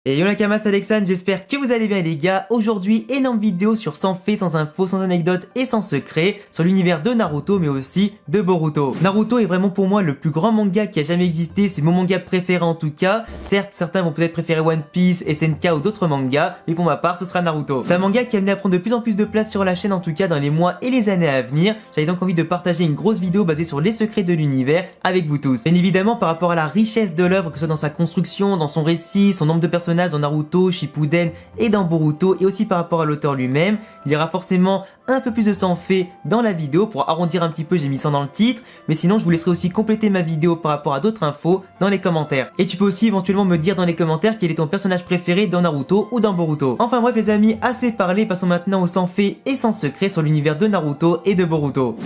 Et yo Nakamas, c'est Alexandre, j'espère que vous allez bien les gars. Aujourd'hui, énorme vidéo sur sans faits, sans infos, sans anecdotes et sans secrets sur l'univers de Naruto mais aussi de Boruto. Naruto est vraiment pour moi le plus grand manga qui a jamais existé, c'est mon manga préféré en tout cas. Certes, certains vont peut-être préférer One Piece, SNK ou d'autres mangas, mais pour ma part, ce sera Naruto. C'est un manga qui a amené à prendre de plus en plus de place sur la chaîne en tout cas dans les mois et les années à venir. J'avais donc envie de partager une grosse vidéo basée sur les secrets de l'univers avec vous tous. Bien évidemment, par rapport à la richesse de l'œuvre, que ce soit dans sa construction, dans son récit, son nombre de personnages dans Naruto, Shippuden et dans Boruto, et aussi par rapport à l'auteur lui-même, il y aura forcément un peu plus de sang fait dans la vidéo. Pour arrondir un petit peu, j'ai mis ça dans le titre, mais sinon je vous laisserai aussi compléter ma vidéo par rapport à d'autres infos dans les commentaires. Et tu peux aussi éventuellement me dire dans les commentaires quel est ton personnage préféré dans Naruto ou dans Boruto. Enfin bref les amis, assez parlé, passons maintenant au sans fait et sans secret sur l'univers de Naruto et de Boruto.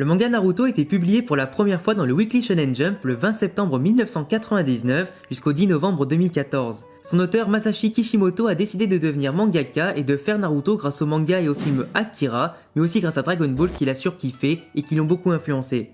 Le manga Naruto a été publié pour la première fois dans le Weekly Shonen Jump le 20 septembre 1999 jusqu'au 10 novembre 2014. Son auteur Masashi Kishimoto a décidé de devenir mangaka et de faire Naruto grâce au manga et au film Akira, mais aussi grâce à Dragon Ball qu'il a surkiffé et qui l'ont beaucoup influencé.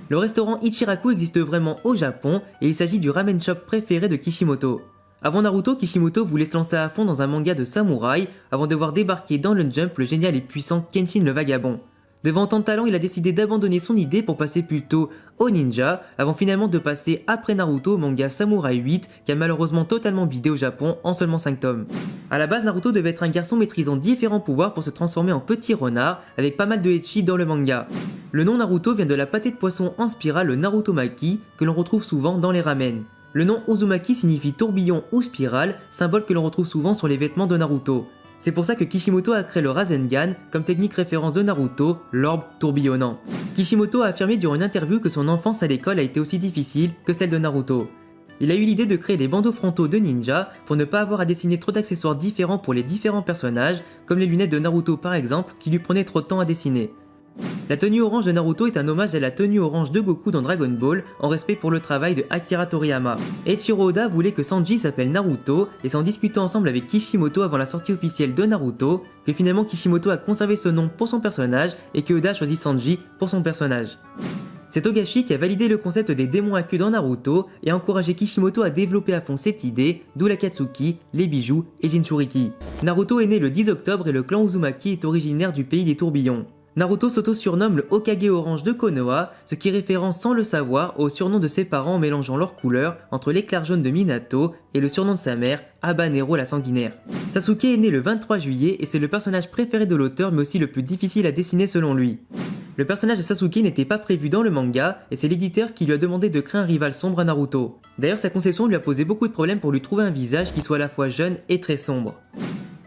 Le restaurant Ichiraku existe vraiment au Japon et il s'agit du ramen shop préféré de Kishimoto. Avant Naruto, Kishimoto voulait se lancer à fond dans un manga de samouraï avant de voir débarquer dans le Jump le génial et puissant Kenshin le Vagabond. Devant tant de talent, il a décidé d'abandonner son idée pour passer plutôt au ninja, avant finalement de passer après Naruto au manga Samurai 8, qui a malheureusement totalement bidé au Japon en seulement 5 tomes. A la base, Naruto devait être un garçon maîtrisant différents pouvoirs pour se transformer en petit renard, avec pas mal de ecchi dans le manga. Le nom Naruto vient de la pâtée de poisson en spirale, le Narutomaki, que l'on retrouve souvent dans les ramen. Le nom Uzumaki signifie tourbillon ou spirale, symbole que l'on retrouve souvent sur les vêtements de Naruto. C'est pour ça que Kishimoto a créé le Rasengan comme technique référence de Naruto, l'orbe tourbillonnante. Kishimoto a affirmé durant une interview que son enfance à l'école a été aussi difficile que celle de Naruto. Il a eu l'idée de créer des bandeaux frontaux de ninja pour ne pas avoir à dessiner trop d'accessoires différents pour les différents personnages, comme les lunettes de Naruto par exemple qui lui prenaient trop de temps à dessiner. La tenue orange de Naruto est un hommage à la tenue orange de Goku dans Dragon Ball, en respect pour le travail de Akira Toriyama. Eiichiro Oda voulait que Sanji s'appelle Naruto, et c'est en discutant ensemble avec Kishimoto avant la sortie officielle de Naruto, que finalement Kishimoto a conservé ce nom pour son personnage, et que Oda a choisi Sanji pour son personnage. C'est Togashi qui a validé le concept des démons à queue dans Naruto, et a encouragé Kishimoto à développer à fond cette idée, d'où l'Akatsuki, les bijoux et Jinchuriki. Naruto est né le 10 octobre et le clan Uzumaki est originaire du pays des tourbillons. Naruto s'auto-surnomme le Hokage orange de Konoha, ce qui référence sans le savoir au surnom de ses parents en mélangeant leurs couleurs entre l'éclair jaune de Minato et le surnom de sa mère, Habanero la sanguinaire. Sasuke est né le 23 juillet et c'est le personnage préféré de l'auteur mais aussi le plus difficile à dessiner selon lui. Le personnage de Sasuke n'était pas prévu dans le manga et c'est l'éditeur qui lui a demandé de créer un rival sombre à Naruto. D'ailleurs sa conception lui a posé beaucoup de problèmes pour lui trouver un visage qui soit à la fois jeune et très sombre.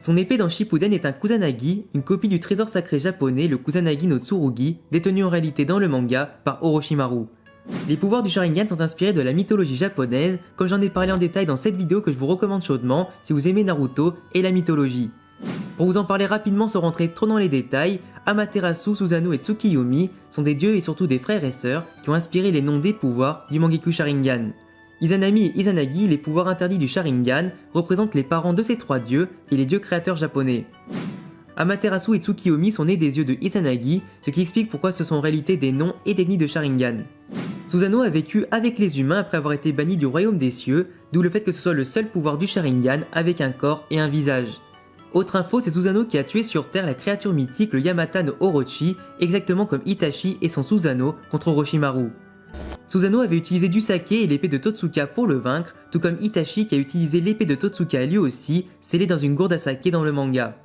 Son épée dans Shippuden est un Kusanagi, une copie du trésor sacré japonais, le Kusanagi no Tsurugi, détenu en réalité dans le manga par Orochimaru. Les pouvoirs du Sharingan sont inspirés de la mythologie japonaise, comme j'en ai parlé en détail dans cette vidéo que je vous recommande chaudement si vous aimez Naruto et la mythologie. Pour vous en parler rapidement sans rentrer trop dans les détails, Amaterasu, Susanoo et Tsukiyomi sont des dieux et surtout des frères et sœurs qui ont inspiré les noms des pouvoirs du Mangekyou Sharingan. Izanami et Izanagi, les pouvoirs interdits du Sharingan, représentent les parents de ces trois dieux et les dieux créateurs japonais. Amaterasu et Tsukiyomi sont nés des yeux de Izanagi, ce qui explique pourquoi ce sont en réalité des noms et techniques de Sharingan. Susanoo a vécu avec les humains après avoir été banni du royaume des cieux, d'où le fait que ce soit le seul pouvoir du Sharingan avec un corps et un visage. Autre info, c'est Susanoo qui a tué sur Terre la créature mythique le Yamata no Orochi, exactement comme Itachi et son Susanoo contre Orochimaru. Susanoo avait utilisé du saké et l'épée de Totsuka pour le vaincre, tout comme Itachi qui a utilisé l'épée de Totsuka lui aussi, scellée dans une gourde à saké dans le manga.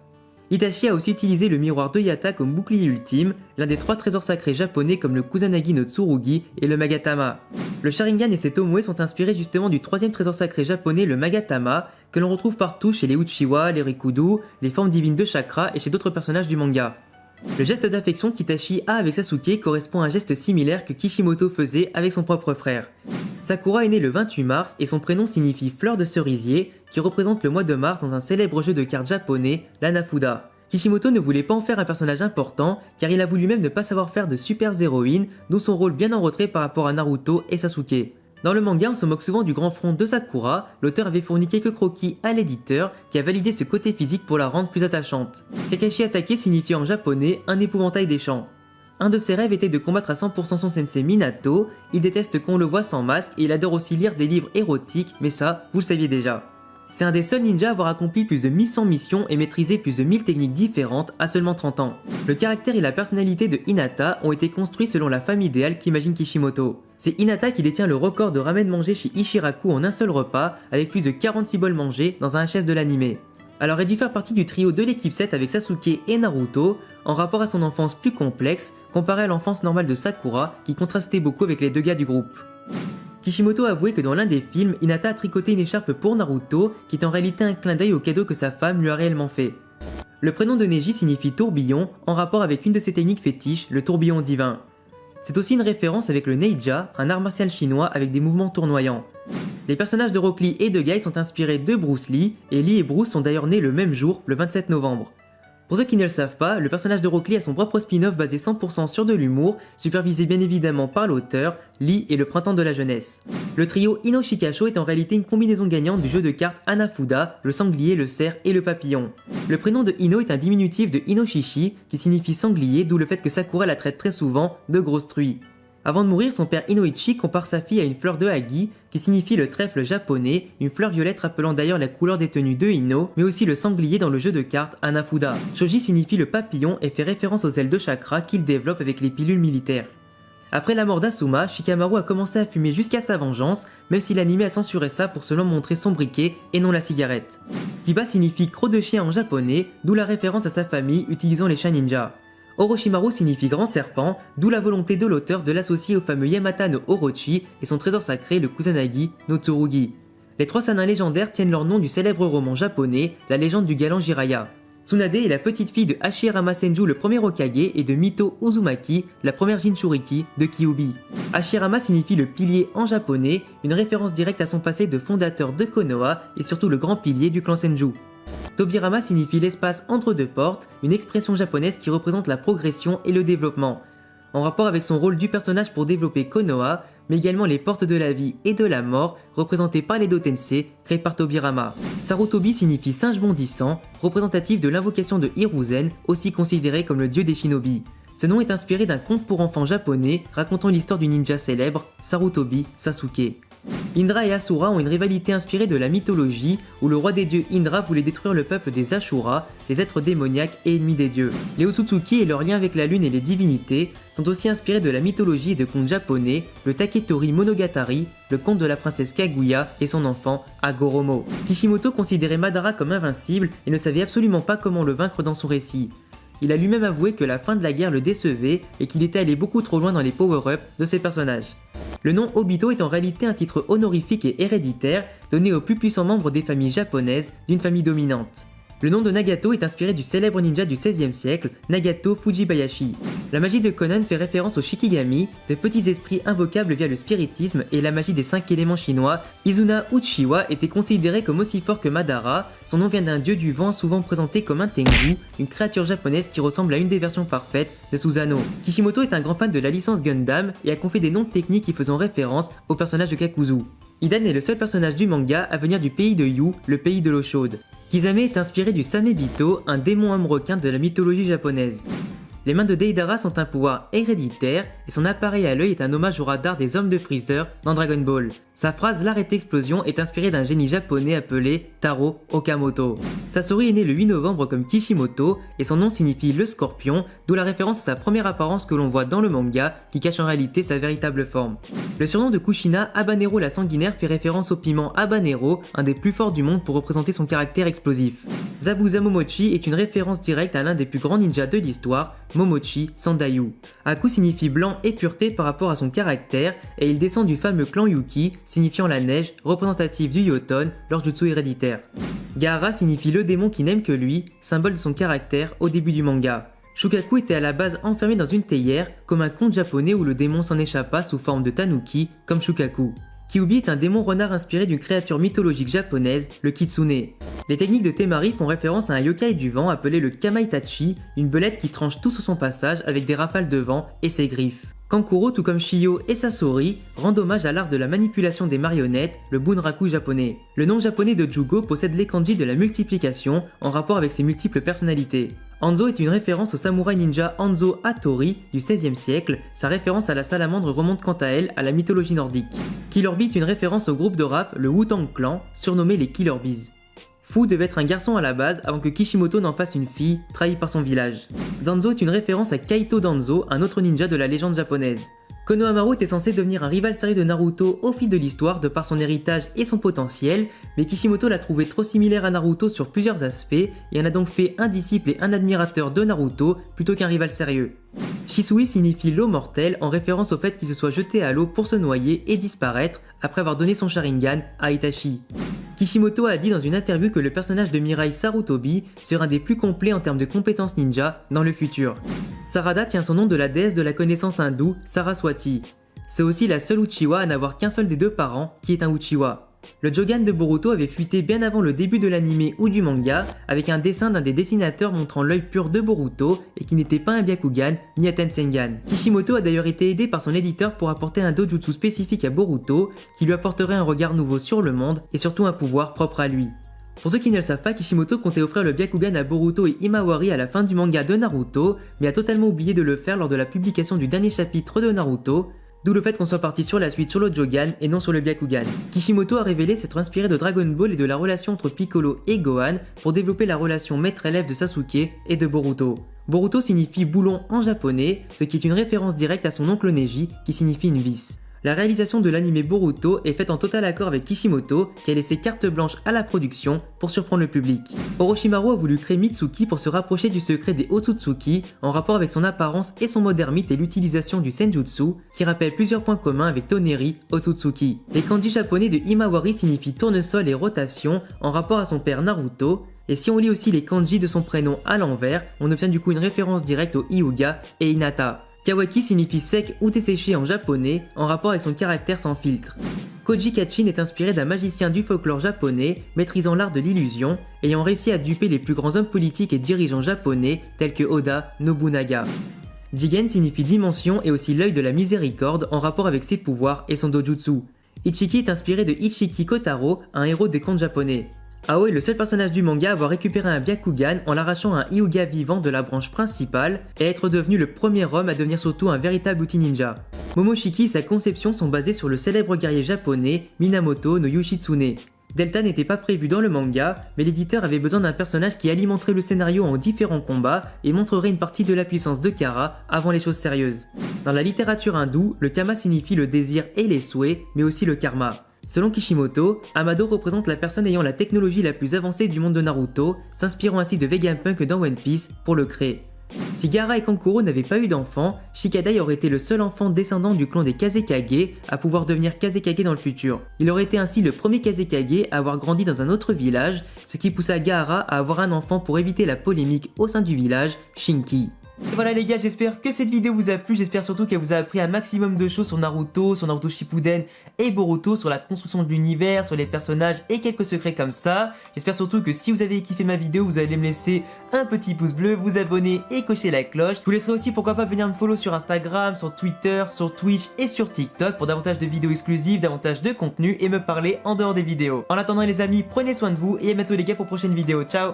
Itachi a aussi utilisé le miroir de Yata comme bouclier ultime, l'un des trois trésors sacrés japonais comme le Kusanagi no Tsurugi et le Magatama. Le Sharingan et ses Tomoe sont inspirés justement du troisième trésor sacré japonais, le Magatama, que l'on retrouve partout chez les Uchiwa, les Rikudo, les formes divines de chakra et chez d'autres personnages du manga. Le geste d'affection qu'Itachi a avec Sasuke correspond à un geste similaire que Kishimoto faisait avec son propre frère. Sakura est née le 28 mars et son prénom signifie fleur de cerisier, qui représente le mois de mars dans un célèbre jeu de cartes japonais, l'Hanafuda. Kishimoto ne voulait pas en faire un personnage important, car il avoue lui-même ne pas savoir faire de super héroïnes, d'où son rôle bien en retrait par rapport à Naruto et Sasuke. Dans le manga, on se moque souvent du grand front de Sakura, l'auteur avait fourni quelques croquis à l'éditeur qui a validé ce côté physique pour la rendre plus attachante. Kakashi Hatake signifie en japonais un épouvantail des champs. Un de ses rêves était de combattre à 100% son sensei Minato, il déteste qu'on le voit sans masque et il adore aussi lire des livres érotiques, mais ça, vous le saviez déjà. C'est un des seuls ninjas à avoir accompli plus de 1100 missions et maîtrisé plus de 1000 techniques différentes à seulement 30 ans. Le caractère et la personnalité de Hinata ont été construits selon la femme idéale qu'imagine Kishimoto. C'est Hinata qui détient le record de ramen mangé chez Ichiraku en un seul repas, avec plus de 46 bols mangés dans un HS de l'anime. Elle aurait dû faire partie du trio de l'équipe 7 avec Sasuke et Naruto, en rapport à son enfance plus complexe, comparée à l'enfance normale de Sakura, qui contrastait beaucoup avec les deux gars du groupe. Kishimoto a avoué que dans l'un des films, Hinata a tricoté une écharpe pour Naruto, qui est en réalité un clin d'œil au cadeau que sa femme lui a réellement fait. Le prénom de Neji signifie tourbillon, en rapport avec une de ses techniques fétiches, le tourbillon divin. C'est aussi une référence avec le Neija, un art martial chinois avec des mouvements tournoyants. Les personnages de Rock Lee et de Guy sont inspirés de Bruce Lee, et Lee et Bruce sont d'ailleurs nés le même jour, le 27 novembre. Pour ceux qui ne le savent pas, le personnage de Rock Lee a son propre spin-off basé 100% sur de l'humour, supervisé bien évidemment par l'auteur, Lee et le printemps de la jeunesse. Le trio Ino Shikasho est en réalité une combinaison gagnante du jeu de cartes Hanafuda, le sanglier, le cerf et le papillon. Le prénom de Ino est un diminutif de Inoshishi, qui signifie sanglier, d'où le fait que Sakura la traite très souvent de grosse truie. Avant de mourir, son père Inoichi compare sa fille à une fleur de hagi, qui signifie le trèfle japonais, une fleur violette rappelant d'ailleurs la couleur des tenues de Ino, mais aussi le sanglier dans le jeu de cartes Hanafuda. Shoji signifie le papillon et fait référence aux ailes de chakra qu'il développe avec les pilules militaires. Après la mort d'Asuma, Shikamaru a commencé à fumer jusqu'à sa vengeance, même si l'anime a censuré ça pour seulement montrer son briquet et non la cigarette. Kiba signifie croc de chien en japonais, d'où la référence à sa famille utilisant les chiens ninja. Orochimaru signifie grand serpent, d'où la volonté de l'auteur de l'associer au fameux Yamata no Orochi et son trésor sacré le Kusanagi no Tsurugi. Les trois sanins légendaires tiennent leur nom du célèbre roman japonais, La légende du galant Jiraiya. Tsunade est la petite fille de Hashirama Senju le premier Hokage et de Mito Uzumaki, la première Jinchuriki de Kyuubi. Hashirama signifie le pilier en japonais, une référence directe à son passé de fondateur de Konoha et surtout le grand pilier du clan Senju. Tobirama signifie l'espace entre deux portes, une expression japonaise qui représente la progression et le développement. En rapport avec son rôle du personnage pour développer Konoha, mais également les portes de la vie et de la mort, représentées par les Dotensei, créés par Tobirama. Sarutobi signifie singe bondissant, représentatif de l'invocation de Hiruzen, aussi considéré comme le dieu des shinobi. Ce nom est inspiré d'un conte pour enfants japonais racontant l'histoire du ninja célèbre, Sarutobi Sasuke. Indra et Asura ont une rivalité inspirée de la mythologie où le roi des dieux Indra voulait détruire le peuple des Ashura, les êtres démoniaques et ennemis des dieux. Les Otsutsuki et leur lien avec la lune et les divinités sont aussi inspirés de la mythologie et de contes japonais, le Taketori Monogatari, le conte de la princesse Kaguya et son enfant Hagoromo. Kishimoto considérait Madara comme invincible et ne savait absolument pas comment le vaincre dans son récit. Il a lui-même avoué que la fin de la guerre le décevait et qu'il était allé beaucoup trop loin dans les power-ups de ses personnages. Le nom Obito est en réalité un titre honorifique et héréditaire donné aux plus puissants membres des familles japonaises d'une famille dominante. Le nom de Nagato est inspiré du célèbre ninja du XVIe siècle, Nagato Fujibayashi. La magie de Conan fait référence aux Shikigami, de petits esprits invocables via le spiritisme et la magie des 5 éléments chinois. Izuna Uchiwa était considéré comme aussi fort que Madara, son nom vient d'un dieu du vent souvent présenté comme un Tengu, une créature japonaise qui ressemble à une des versions parfaites de Susanoo. Kishimoto est un grand fan de la licence Gundam et a confié des noms de techniques qui faisant référence au personnage de Kakuzu. Idan est le seul personnage du manga à venir du pays de Yu, le pays de l'eau chaude. Kisame est inspiré du Samebito, un démon homme requin de la mythologie japonaise. Les mains de Deidara sont un pouvoir héréditaire et son appareil à l'œil est un hommage au radar des hommes de Freezer dans Dragon Ball. Sa phrase « L'arrêt explosion » est inspirée d'un génie japonais appelé Taro Okamoto. Sasori est né le 8 novembre comme Kishimoto et son nom signifie le scorpion, d'où la référence à sa première apparence que l'on voit dans le manga qui cache en réalité sa véritable forme. Le surnom de Kushina, Habanero la sanguinaire, fait référence au piment habanero, un des plus forts du monde pour représenter son caractère explosif. Zabuza Momochi est une référence directe à l'un des plus grands ninjas de l'histoire, Momochi Sandayu. Aku signifie blanc et pureté par rapport à son caractère et il descend du fameux clan Yuki, signifiant la neige, représentative du Yoton, leur jutsu héréditaire. Gaara signifie le démon qui n'aime que lui, symbole de son caractère au début du manga. Shukaku était à la base enfermé dans une théière, comme un conte japonais où le démon s'en échappa sous forme de tanuki, comme Shukaku. Kyuubi est un démon renard inspiré d'une créature mythologique japonaise, le Kitsune. Les techniques de Temari font référence à un yokai du vent appelé le Kamaitachi, une belette qui tranche tout sur son passage avec des rafales de vent et ses griffes. Kankuro, tout comme Shiho et Sasori, rendent hommage à l'art de la manipulation des marionnettes, le bunraku japonais. Le nom japonais de Jugo possède les kanji de la multiplication, en rapport avec ses multiples personnalités. Hanzo est une référence au samouraï ninja Hanzo Hattori du XVIe siècle, sa référence à la salamandre remonte quant à elle à la mythologie nordique. Killer Bee est une référence au groupe de rap, le Wu-Tang Clan, surnommé les Killer Bees. Fu devait être un garçon à la base avant que Kishimoto n'en fasse une fille, trahie par son village. Danzo est une référence à Kaito Danzo, un autre ninja de la légende japonaise. Konohamaru était censé devenir un rival sérieux de Naruto au fil de l'histoire de par son héritage et son potentiel, mais Kishimoto l'a trouvé trop similaire à Naruto sur plusieurs aspects et en a donc fait un disciple et un admirateur de Naruto plutôt qu'un rival sérieux. Shisui signifie l'eau mortelle en référence au fait qu'il se soit jeté à l'eau pour se noyer et disparaître après avoir donné son Sharingan à Itachi. Kishimoto a dit dans une interview que le personnage de Mirai Sarutobi sera un des plus complets en termes de compétences ninja dans le futur. Sarada tient son nom de la déesse de la connaissance hindoue, Saraswati. C'est aussi la seule Uchiwa à n'avoir qu'un seul des deux parents, qui est un Uchiwa. Le Jogan de Boruto avait fuité bien avant le début de l'anime ou du manga, avec un dessin d'un des dessinateurs montrant l'œil pur de Boruto et qui n'était pas un Byakugan ni un Tensengan. Kishimoto a d'ailleurs été aidé par son éditeur pour apporter un dojutsu spécifique à Boruto, qui lui apporterait un regard nouveau sur le monde et surtout un pouvoir propre à lui. Pour ceux qui ne le savent pas, Kishimoto comptait offrir le Byakugan à Boruto et Himawari à la fin du manga de Naruto, mais a totalement oublié de le faire lors de la publication du dernier chapitre de Naruto, d'où le fait qu'on soit parti sur la suite sur le Jogan et non sur le Byakugan. Kishimoto a révélé s'être inspiré de Dragon Ball et de la relation entre Piccolo et Gohan pour développer la relation maître-élève de Sasuke et de Boruto. Boruto signifie boulon en japonais, ce qui est une référence directe à son oncle Neji qui signifie une vis. La réalisation de l'anime Boruto est faite en total accord avec Kishimoto, qui a laissé carte blanche à la production pour surprendre le public. Orochimaru a voulu créer Mitsuki pour se rapprocher du secret des Otsutsuki, en rapport avec son apparence et son mode ermite et l'utilisation du Senjutsu, qui rappelle plusieurs points communs avec Toneri Otsutsuki. Les kanji japonais de Himawari signifient tournesol et rotation, en rapport à son père Naruto, et si on lit aussi les kanji de son prénom à l'envers, on obtient du coup une référence directe au Hyuga et Hinata. Kawaki signifie sec ou desséché en japonais, en rapport avec son caractère sans filtre. Koji Kachin est inspiré d'un magicien du folklore japonais, maîtrisant l'art de l'illusion, ayant réussi à duper les plus grands hommes politiques et dirigeants japonais tels que Oda Nobunaga. Jigen signifie dimension et aussi l'œil de la miséricorde en rapport avec ses pouvoirs et son dojutsu. Ichiki est inspiré de Ichiki Kotaro, un héros des contes japonais. Ao est le seul personnage du manga à avoir récupéré un Byakugan en l'arrachant à un Hyuga vivant de la branche principale et à être devenu le premier homme à devenir surtout un véritable outil ninja. Momoshiki et sa conception sont basés sur le célèbre guerrier japonais Minamoto no Yoshitsune. Delta n'était pas prévu dans le manga, mais l'éditeur avait besoin d'un personnage qui alimenterait le scénario en différents combats et montrerait une partie de la puissance de Kara avant les choses sérieuses. Dans la littérature hindoue, le kama signifie le désir et les souhaits, mais aussi le karma. Selon Kishimoto, Amado représente la personne ayant la technologie la plus avancée du monde de Naruto, s'inspirant ainsi de Vegapunk dans One Piece pour le créer. Si Gaara et Kankuro n'avaient pas eu d'enfants, Shikadai aurait été le seul enfant descendant du clan des Kazekage à pouvoir devenir Kazekage dans le futur. Il aurait été ainsi le premier Kazekage à avoir grandi dans un autre village, ce qui poussa Gaara à avoir un enfant pour éviter la polémique au sein du village, Shinki. Et voilà les gars, j'espère que cette vidéo vous a plu, j'espère surtout qu'elle vous a appris un maximum de choses sur Naruto Shippuden et Boruto, sur la construction de l'univers, sur les personnages et quelques secrets comme ça. J'espère surtout que si vous avez kiffé ma vidéo, vous allez me laisser un petit pouce bleu, vous abonner et cocher la cloche. Je vous laisserai aussi pourquoi pas venir me follow sur Instagram, sur Twitter, sur Twitch et sur TikTok pour davantage de vidéos exclusives, davantage de contenu et me parler en dehors des vidéos. En attendant les amis, prenez soin de vous et à bientôt les gars pour une prochaine vidéo, ciao.